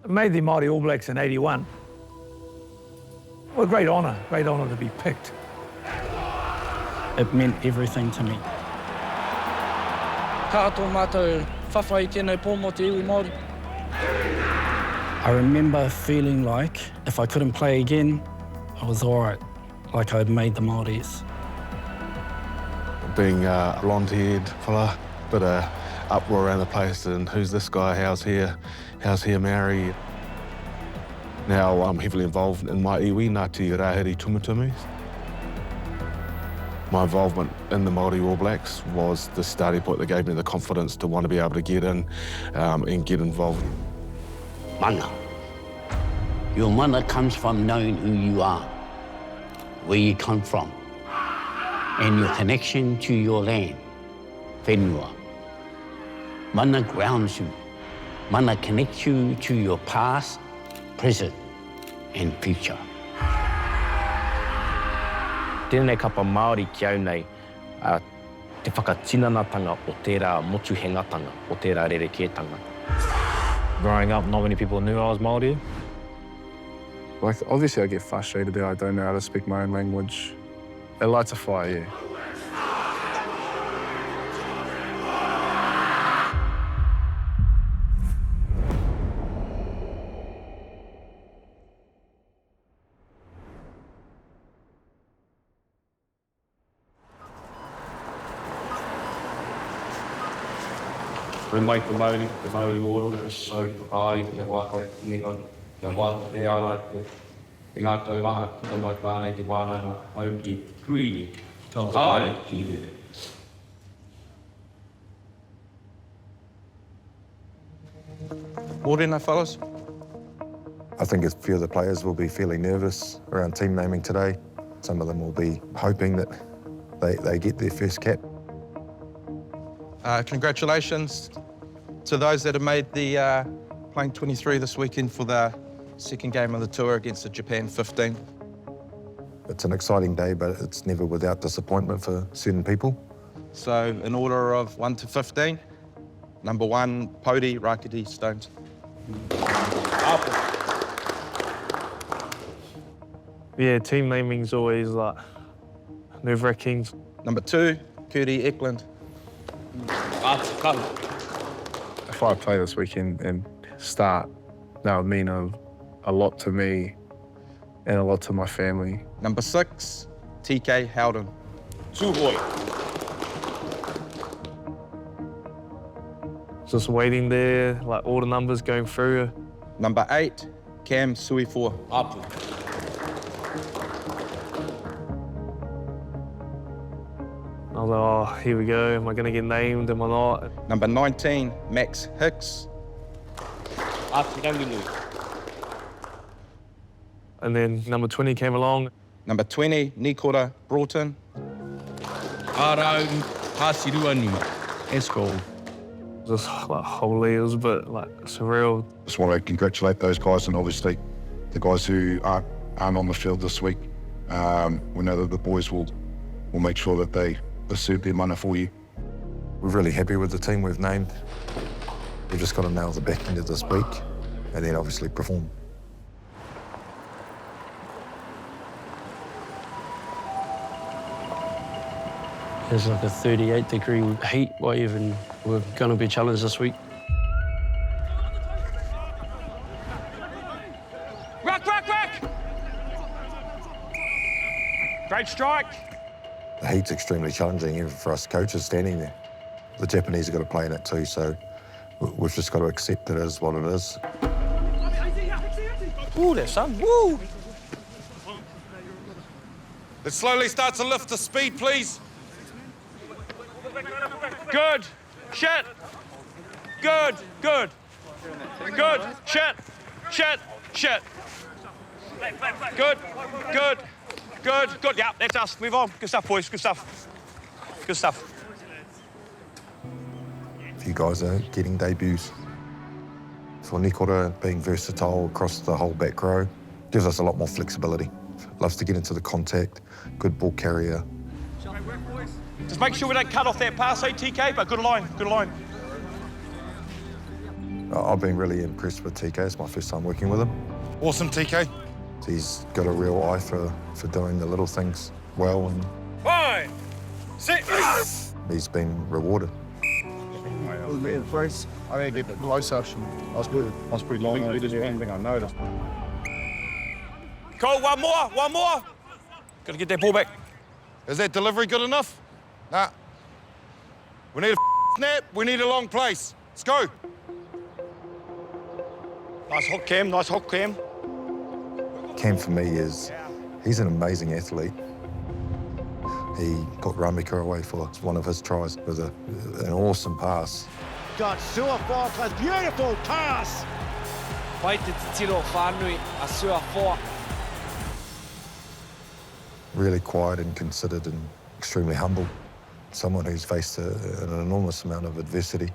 Made the Māori All Blacks in '81. Well, great honour to be picked. It meant everything to me. Ka ato mātou whawhai tēnei pō mō te iwi Māori. I remember feeling like if I couldn't play again, I was all right, like I'd made the Māoris. Being a blonde-haired fella, bit of uproar around the place, and who's this guy, how's he Maori? Now I'm heavily involved in my iwi, Ngāti Rāhiri Tumutumu. My involvement in the Māori All Blacks was the starting point that gave me the confidence to want to be able to get in and get involved. Mana. Your mana comes from knowing who you are, where you come from, and your connection to your land, whenua. Mana grounds you. Mana connects you to your past, present, and future. Tēnei kapa Māori ki au nei, te whakatinanatanga o tērā motuhengatanga, o tērā rerekētanga. Growing up, not many people knew I was Māori. Like, obviously I get frustrated that I don't know how to speak my own language. It lights a fire, yeah. We make the Māori order is so high, te waka inga, te waka te ala, te ngā tau maha, te mai whānei te wānanga, au ki kui, ai ki te. Morena, fellas. I think a few of the players will be feeling nervous around team naming today. Some of them will be hoping that they get their first cap. Congratulations to those that have made the playing 23 this weekend for the second game of the tour against the Japan 15. It's an exciting day, but it's never without disappointment for certain people. So in order of 1 to 15, number 1, Pody, Rakiti, Stones. Yeah, team naming's always like nerve-wracking. Number 2, Curdy Eklund. If I play this weekend and start, that would mean a lot to me and a lot to my family. Number 6, TK Howden. Just waiting there, like all the numbers going through. Number 8, Cam Suifua. I was like, oh, here we go. Am I going to get named? Am I not? Number 19, Max Hicks. And then number 20 came along. Number 20, Nikora Broughton. It's cool. Just like holy, it was a bit like surreal. Just want to congratulate those guys, and obviously the guys who aren't on the field this week. We know that the boys will make sure that they serve their mana for you. We're really happy with the team we've named. We've just got to nail the back end of this week and then obviously perform. There's like a 38-degree heat wave, and we're going to be challenged this week. Rack! Great strike. The heat's extremely challenging, even for us coaches standing there. The Japanese have got to play in it too, so we've just got to accept it as what it is. Ooh, there, son. Woo! Let's slowly start to lift the speed, please. Good. Shit. Good. Good. Good. Shit. Shit. Shit. Good. Good. Good. Good. Yeah, that's us. Move on. Good stuff, boys. Good stuff. Good stuff. You guys are getting debuts. For Nikora being versatile across the whole back row, gives us a lot more flexibility. Loves to get into the contact, good ball carrier. Just make sure we don't cut off that pass, TK, but good line, good line. I've been really impressed with TK. It's my first time working with him. Awesome, TK. He's got a real eye for doing the little things well, and 5, 6. he's been rewarded. I think it low section. I was pretty long. I didn't do anything I noticed. Cool, one more. Gotta get that ball back. Is that delivery good enough? Nah. We need a snap. We need a long place. Let's go. Nice hook, Cam. Cam for me he's an amazing athlete. He put Ramika away for one of his tries with an awesome pass. Got Suafo's beautiful pass. Vai te tiro whānui a Suafo. Really quiet and considered and extremely humble. Someone who's faced an enormous amount of adversity.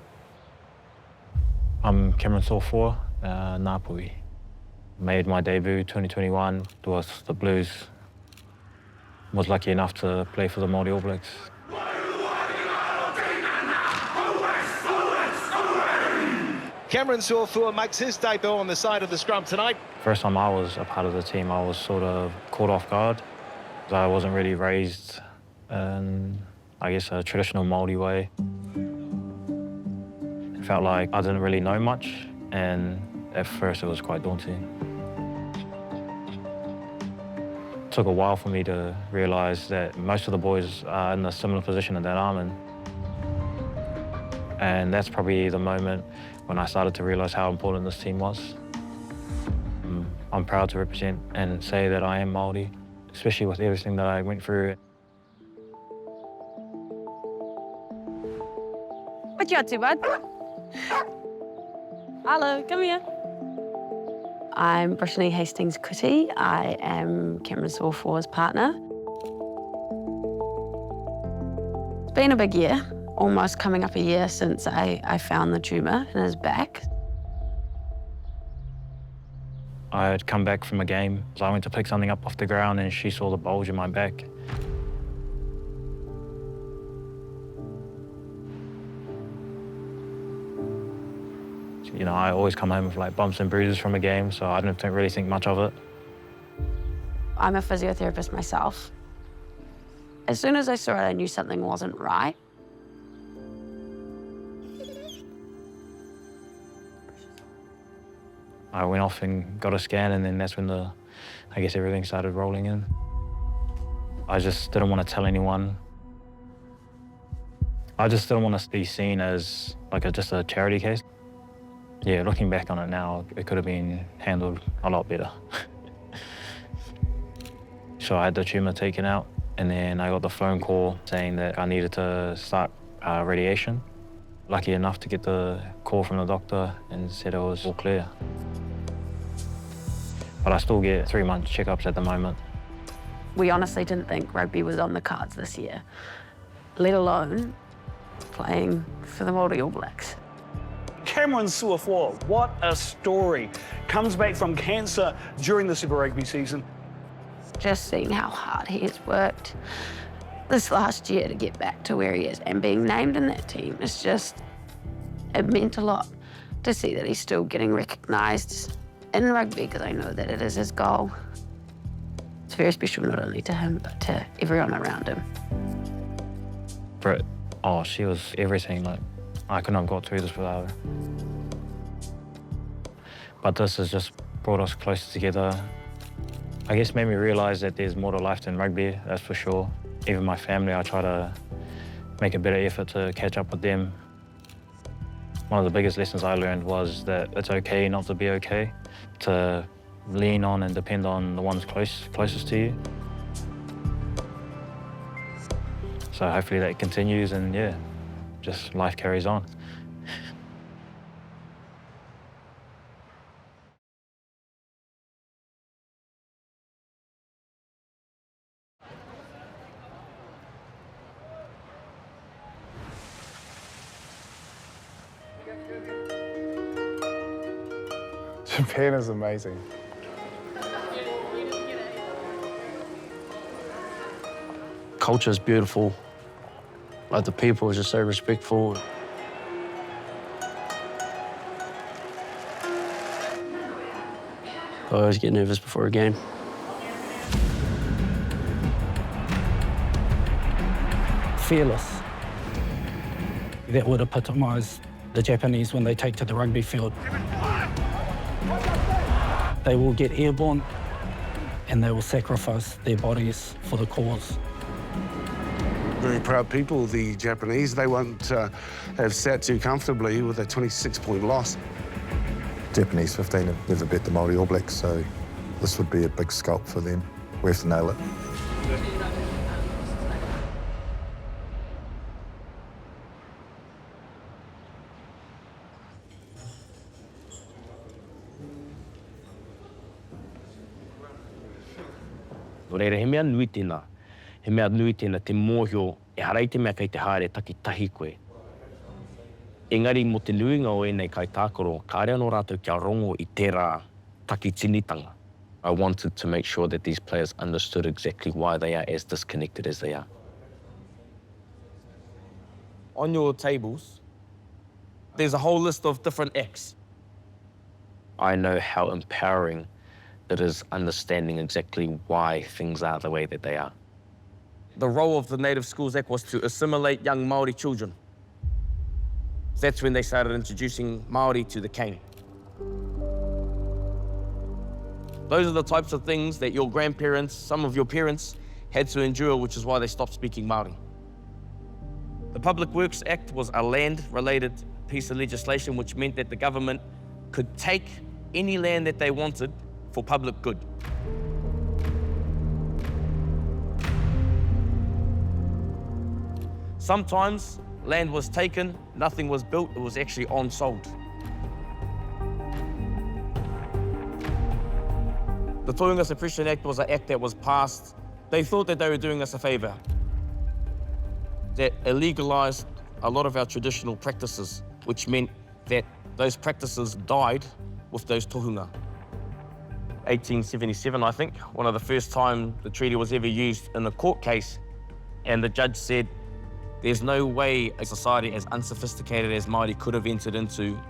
I'm Cameron Suafoa, Ngāpui. Made my debut 2021 was the Blues. Was lucky enough to play for the Māori All Blacks. Cameron Suafoa makes his debut on the side of the scrum tonight. First time I was a part of the team, I was sort of caught off guard. I wasn't really raised in, I guess, a traditional Māori way. It felt like I didn't really know much, and at first it was quite daunting. It took a while for me to realise that most of the boys are in a similar position that I'm in. And that's probably the moment when I started to realise how important this team was. I'm proud to represent and say that I am Māori, especially with everything that I went through. What you up to, bud? Hello, come here. I'm Brittany Hastings-Kuti. I am Cameron Suafoa's partner. It's been a big year, almost coming up a year since I found the tumour in his back. I had come back from a game. So I went to pick something up off the ground and she saw the bulge in my back. You know, I always come home with like bumps and bruises from a game, so I don't really think much of it. I'm a physiotherapist myself. As soon as I saw it, I knew something wasn't right. I went off and got a scan, and then that's when I guess everything started rolling in. I just didn't want to tell anyone. I just didn't want to be seen as like just a charity case. Yeah, looking back on it now, it could have been handled a lot better. So I had the tumour taken out, and then I got the phone call saying that I needed to start radiation. Lucky enough to get the call from the doctor and said it was all clear. But I still get 3-month checkups at the moment. We honestly didn't think rugby was on the cards this year, let alone playing for the Māori All Blacks. Cameron Suafoa, what a story. Comes back from cancer during the Super Rugby season. Just seeing how hard he has worked this last year to get back to where he is and being named in that team, it's just, it meant a lot to see that he's still getting recognised in rugby, because I know that it is his goal. It's very special not only to him, but to everyone around him. Britt, oh, she was everything. Like, I couldn't have got through this without her. But this has just brought us closer together. I guess made me realise that there's more to life than rugby, that's for sure. Even my family, I try to make a better effort to catch up with them. One of the biggest lessons I learned was that it's okay not to be okay, to lean on and depend on the ones closest to you. So hopefully that continues, and yeah, just life carries on. Japan is amazing. Culture is beautiful. Like, the people are just so respectful. I always get nervous before a game. Fearless. That would epitomise the Japanese when they take to the rugby field. They will get airborne and they will sacrifice their bodies for the cause. Very proud people, the Japanese. They won't have sat too comfortably with a 26-point loss. Japanese 15 have never bet the Māori All Blacks, so this would be a big scalp for them. We have to nail it. O reira, he mea nui tēnā. He mea nui tēnā te mōhio e harai te mea kei te haere taki tahi koe. Engari, mo te nuinga o enei kai tākoro, ka area no rātou kia rongo I tērā taki tinitanga. I wanted to make sure that these players understood exactly why they are as disconnected as they are. On your tables, there's a whole list of different acts. I know how empowering it is understanding exactly why things are the way that they are. The role of the Native Schools Act was to assimilate young Māori children. That's when they started introducing Māori to the cane. Those are the types of things that your grandparents, some of your parents, had to endure, which is why they stopped speaking Māori. The Public Works Act was a land-related piece of legislation which meant that the government could take any land that they wanted for public good. Sometimes land was taken, nothing was built, it was actually on-sold. The Tohunga Suppression Act was an act that was passed. They thought that they were doing us a favour. That illegalised a lot of our traditional practices, which meant that those practices died with those tohunga. 1877, I think, one of the first time the treaty was ever used in a court case, and the judge said, there's no way a society as unsophisticated as Māori could have entered into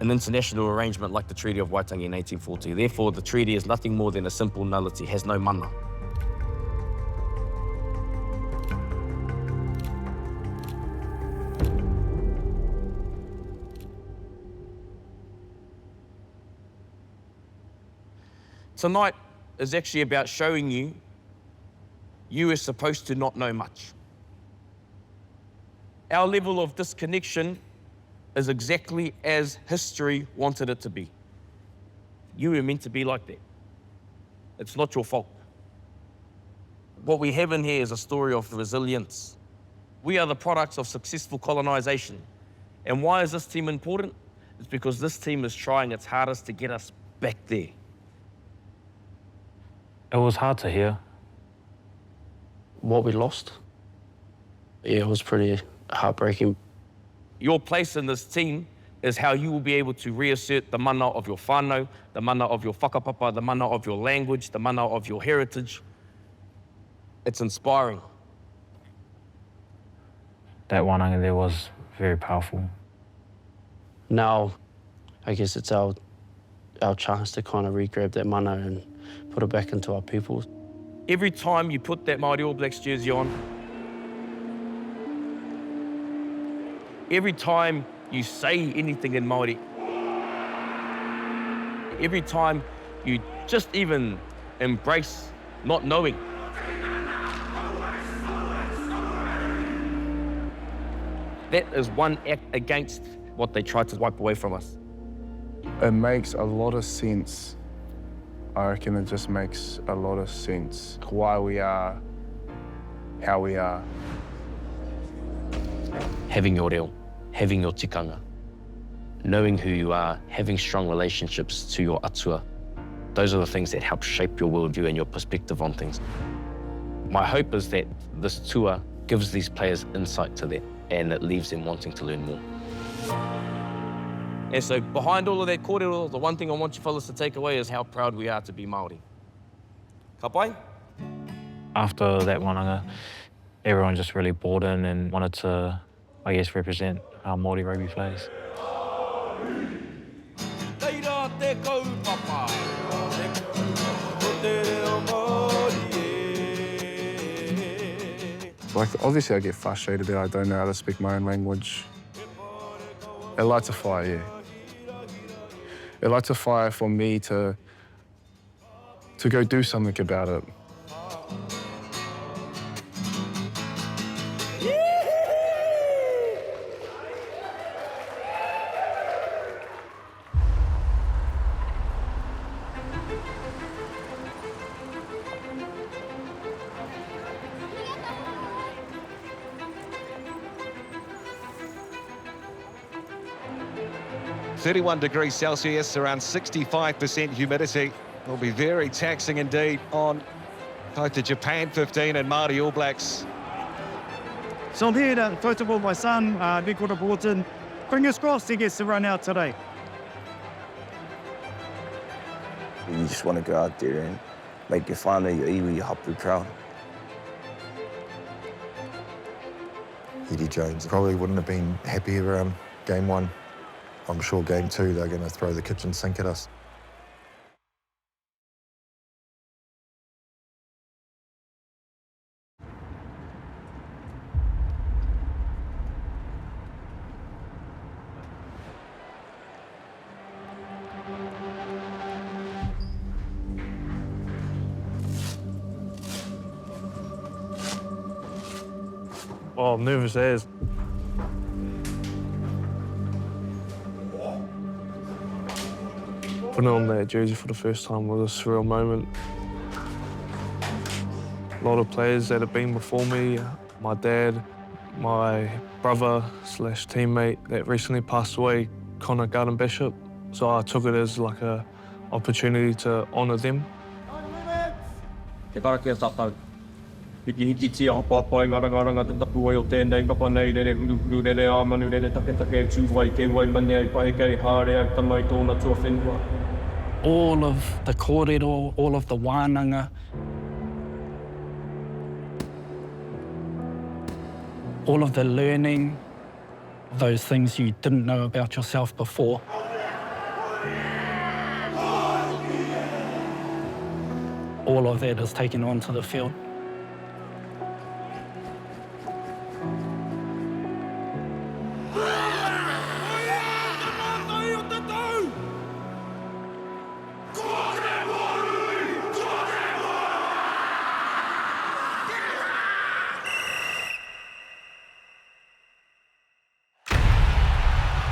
an international arrangement like the Treaty of Waitangi in 1840. Therefore, the treaty is nothing more than a simple nullity, has no mana. Tonight is actually about showing you, you are supposed to not know much. Our level of disconnection is exactly as history wanted it to be. You were meant to be like that. It's not your fault. What we have in here is a story of resilience. We are the products of successful colonisation. And why is this team important? It's because this team is trying its hardest to get us back there. It was hard to hear. What we lost? Yeah, it was pretty heartbreaking. Your place in this team is how you will be able to reassert the mana of your whānau, the mana of your whakapapa, the mana of your language, the mana of your heritage. It's inspiring. That wānanga there was very powerful. Now, I guess it's our chance to kind of re-grab that mana and put it back into our people. Every time you put that Māori All Blacks jersey on, every time you say anything in Māori, every time you just even embrace not knowing, that is one act against what they tried to wipe away from us. It makes a lot of sense. I reckon it just makes a lot of sense why we are how we are. Having your reo, having your tikanga, knowing who you are, having strong relationships to your atua, those are the things that help shape your worldview and your perspective on things. My hope is that this tour gives these players insight to that and it leaves them wanting to learn more. And so behind all of that kōrero, the one thing I want you fellas to take away is how proud we are to be Māori. Ka pai? After that wānanga, everyone just really bought in and wanted to, I guess, represent how Māori rugby plays. Teira te kaupapa, te Like, obviously I get frustrated that I don't know how to speak my own language. It lights a fire, yeah. It lights a fire for me to go do something about it. °31°C, around 65% humidity. Will be very taxing indeed on both the Japan 15 and Māori All Blacks. So I'm here to first of all my son, Nico Borton. Fingers crossed he gets to run out today. You just want to go out there and make your whānau, your iwi, your hapu proud. Eddie Jones probably wouldn't have been happy around game one. I'm sure game two, they're going to throw the kitchen sink at us. Oh, I'm nervous as. Putting on that jersey for the first time was a surreal moment. A lot of players that have been before me, my dad, my brother/teammate that recently passed away, Connor Garden Bishop. So I took it as like a opportunity to honour them. Te karakia tātou. Hiki tia hapa ngaranga te tapu ai o tēnei kapa nei rere huru rere āmanu rere take tūwai ke wai mane ai pae kei hāre au tamai tōna tua whenua. All of the kōrero, all of the wānanga, all of the learning, those things you didn't know about yourself before. All of that is taken onto the field.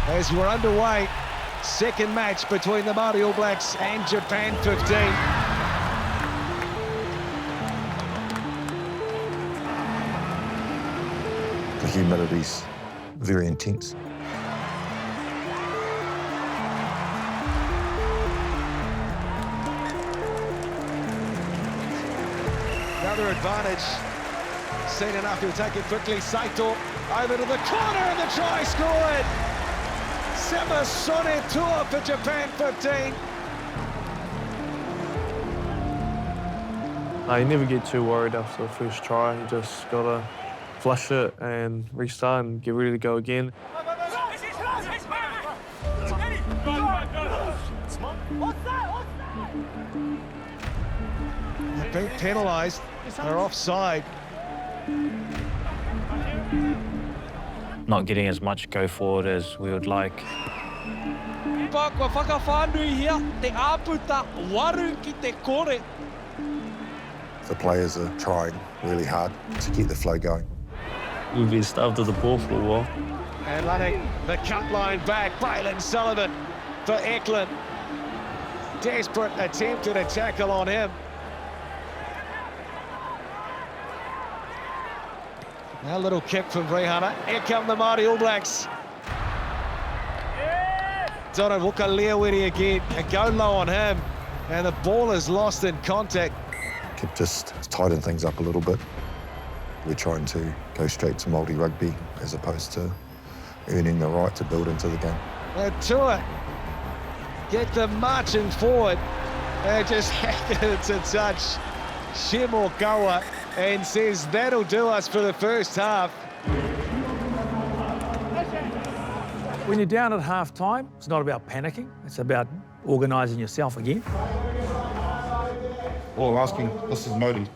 As we're underway, second match between the Māori All Blacks and Japan 15. The humidity's very intense. Another advantage. Seen enough, he'll take it quickly. Saito over to the corner and the try scored. Sema Sone Tua for Japan 15. You never get too worried after the first try. You just got to flush it and restart and get ready to go again. They're being penalised. They're offside. Not getting as much go forward as we would like. Pakua whakawhānui hia, te āputa waru ki te kore. The players are trying really hard to keep the flow going. We've been starved of the ball for a while. And running the cut line back, Braylon Sullivan for Eklund. Desperate attempt at a tackle on him. Now a little kick from Rehana. Here come the Māori All Blacks. Donna Wukaleawiri again, and go low on him. And the ball is lost in contact. Could just tighten things up a little bit. We're trying to go straight to Māori rugby as opposed to earning the right to build into the game. Tua get them marching forward. They just hacked it to touch Shemo Kawa and says that'll do us for the first half. When you're down at half-time, it's not about panicking. It's about organising yourself again. Well, I'm asking, this is Māori.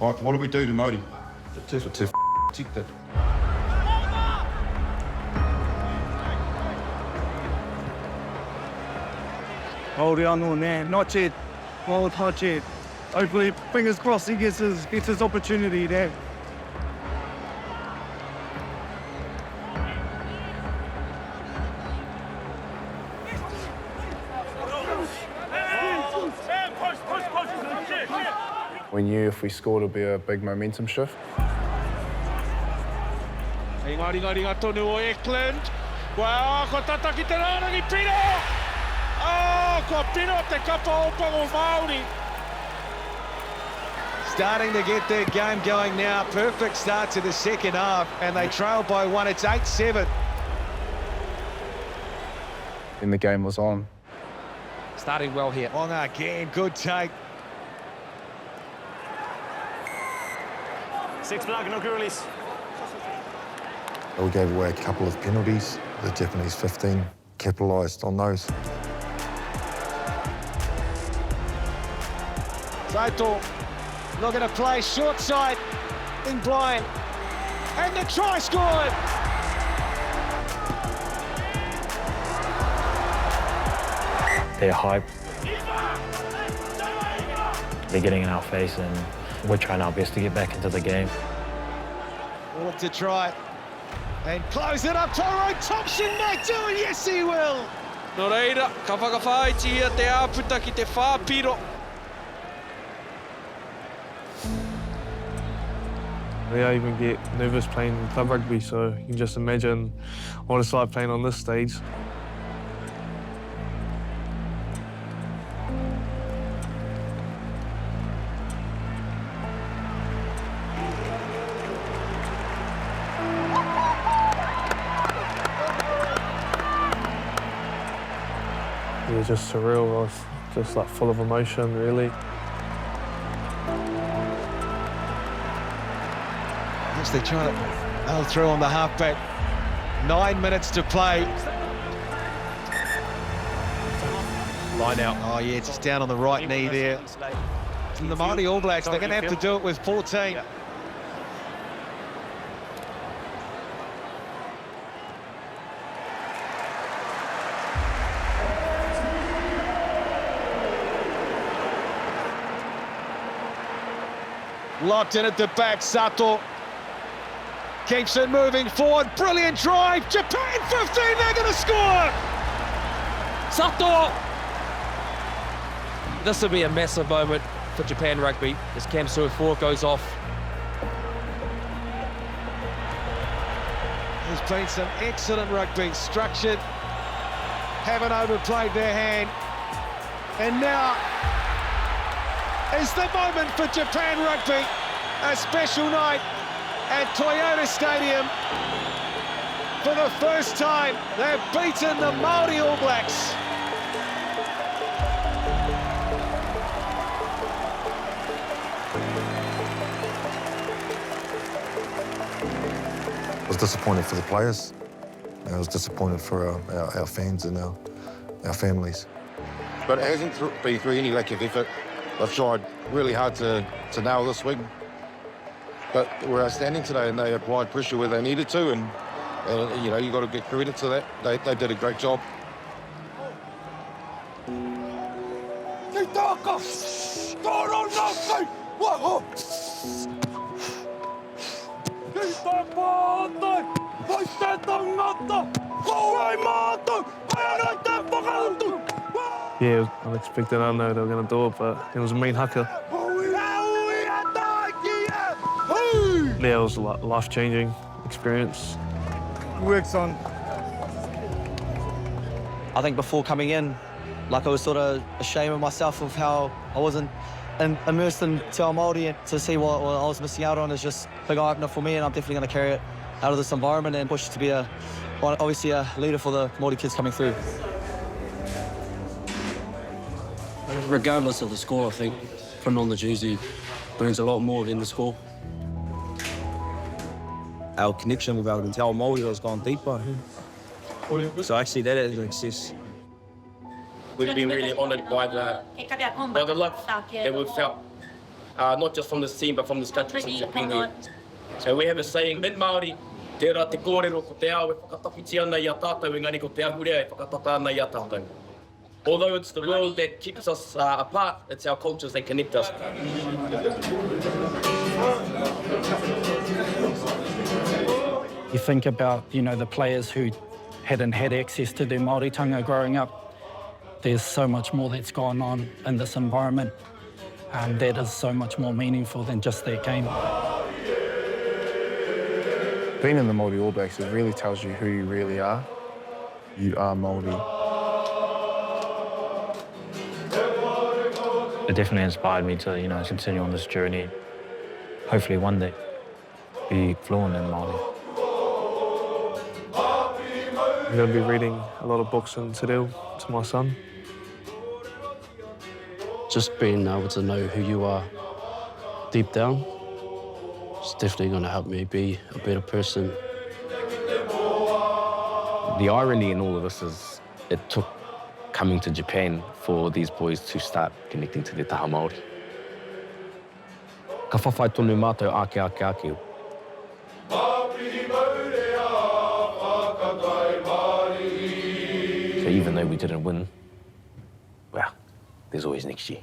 Right, what do we do to Māori? To Tika. Hold on, man. Not yet. Well, not yet. Hopefully, fingers crossed, he gets his opportunity there. We knew if we scored it'd be a big momentum shift. Hei ngari ngā tonu o Eklund. Kua ko tata ki te rārangi Pino. Kua Pino te kapa o pango Māori. Starting to get their game going now. Perfect start to the second half, and they trail by one. It's 8-7. And the game was on. Starting well here. On again, good take. We gave away a couple of penalties. The Japanese 15 capitalised on those. Saito looking to play short side in blind. And the try scored! They're hype. They're getting in our face and we're trying our best to get back into the game. Look to try and close it up. Tyrone Thompson might do it. Yes, he will. No reira, ka whakawhaiti ia te āputa ki te whāpiro. I even get nervous playing club rugby, so you can just imagine what it's like playing on this stage. It was just surreal. I was just like full of emotion, really. Yes, they're trying to nail through on the halfback. 9 minutes to play. Line out. Oh, yeah, just down on the right knee there. From the Māori All Blacks, they're going to have to do it with 14. Locked in at the back, Sato. Keeps it moving forward, brilliant drive. Japan 15, they're going to score! Sato! This will be a massive moment for Japan Rugby as Cam Suafor goes off. There's been some excellent rugby, structured, haven't overplayed their hand. And now is the moment for Japan Rugby. A special night at Toyota Stadium. For the first time, they've beaten the Māori All Blacks. I was disappointed for the players. I was disappointed for our fans and our families. But it hasn't been through any lack of effort. They've tried really hard to nail this week. But we're outstanding today and they applied pressure where they needed to and you know, you've got to get credit to that. They did a great job. Yeah, it was unexpected. I didn't know they were going to do it, but it was a mean haka. Yeah, it was a life-changing experience. Works on. I think before coming in, like I was sort of ashamed of myself of how I wasn't immersed in Te Ao Māori, and to see what I was missing out on is just a big eye-opener for me, and I'm definitely going to carry it out of this environment and push to be obviously a leader for the Māori kids coming through. Regardless of the score, I think putting on the jersey brings a lot more than the score. Our connection with our Te Ao Māori has gone deeper. So I see that as a success. We've been really honoured by the love that we've felt, not just from this team, but from this country since we've been here. So we have a saying, in Māori, tērā te kōrero ko te ao e whakatawhiti ana i a tātou, engari ko te ahurea e whakatata ana i a tātou. Although it's the world that keeps us apart, it's our cultures that connect us. You think about, you know, the players who hadn't had access to their Māoritanga growing up. There's so much more that's gone on in this environment that is so much more meaningful than just that game. Being in the Māori All Blacks, it really tells you who you really are. You are Māori. It definitely inspired me to, you know, continue on this journey. Hopefully one day be fluent in Māori. I'm going to be reading a lot of books in Te Reo to my son. Just being able to know who you are deep down, it's definitely going to help me be a better person. The irony in all of this is it took coming to Japan for these boys to start connecting to the taha Māori. Ka whawhai tonu mātou ake. So even though we didn't win, well, there's always next year.